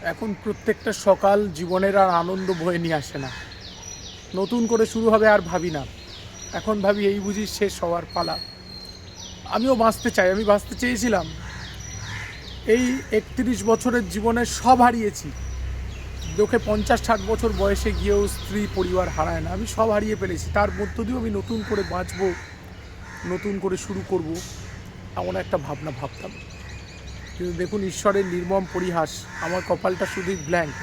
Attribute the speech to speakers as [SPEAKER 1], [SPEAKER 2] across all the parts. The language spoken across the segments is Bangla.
[SPEAKER 1] এখন প্রত্যেকটা সকাল জীবনের আর আনন্দ বয়ে নিয়ে আসে না। নতুন করে শুরু হবে আর ভাবি না। এখন ভাবি এই বুঝি শেষ হওয়ার পালা। আমিও বাঁচতে চাই, আমি বাঁচতে চেয়েছিলাম। এই ৩১ বছরের জীবনে সব হারিয়েছি। লোকে ৫০-৬০ বছর বয়সে গিয়েও স্ত্রী পরিবার হারায় না। আমি সব হারিয়ে ফেলেছি। তার মধ্য দিয়েও আমি নতুন করে বাঁচবো, নতুন করে শুরু করব, এমন একটা ভাবনা ভাবতাম। কিন্তু দেখুন ঈশ্বরের নির্মম পরিহাস, আমার কপালটা শুধুই ব্ল্যাঙ্ক।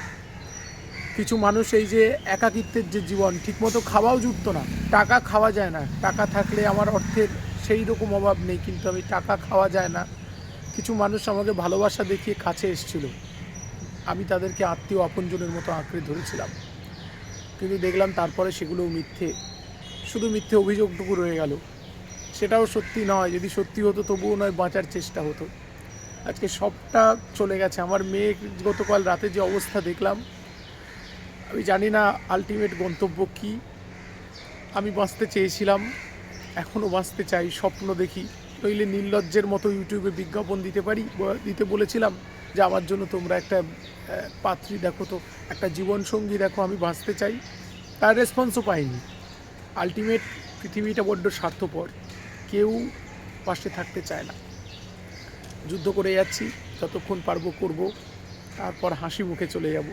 [SPEAKER 1] কিছু মানুষ এই যে একাকিত্বের যে জীবন, ঠিকমতো খাওয়াও জুটতো না। টাকা খাওয়া যায় না। টাকা থাকলে আমার অর্থের সেই রকম অভাব নেই, কিন্তু আমি টাকা খাওয়া যায় না। কিছু মানুষ আমাকে ভালোবাসা দেখিয়ে কাছে এসেছিল, আমি তাদেরকে আত্মীয় আপনজনের মতো আঁকড়ে ধরেছিলাম। কিন্তু দেখলাম তারপরে সেগুলোও মিথ্যে, শুধু মিথ্যে অভিযোগটুকু রয়ে গেল। সেটাও সত্যি নয়, যদি সত্যি হতো তবুও নয়, বাঁচার চেষ্টা হতো। আজকে সবটা চলে গেছে। আমার মেয়ে গতকাল রাতে যে অবস্থা দেখলাম, আমি জানি না আলটিমেট গন্তব্য কী। আমি বাঁচতে চেয়েছিলাম, এখনও বাঁচতে চাই, স্বপ্ন দেখি। নইলে নির্লজ্জের মতো ইউটিউবে বিজ্ঞাপন দিতে বলেছিলাম যে আমার জন্য তোমরা একটা পাত্রী দেখো, তো একটা জীবনসঙ্গী দেখো, আমি বাঁচতে চাই। তার রেসপন্সও পাইনি। আলটিমেট পৃথিবীটা বড্ড স্বার্থপর, কেউ পাশে থাকতে চায় না। যুদ্ধ করে যাচ্ছি, যতক্ষণ পারবো করব, তারপর হাসি মুখে চলে যাব।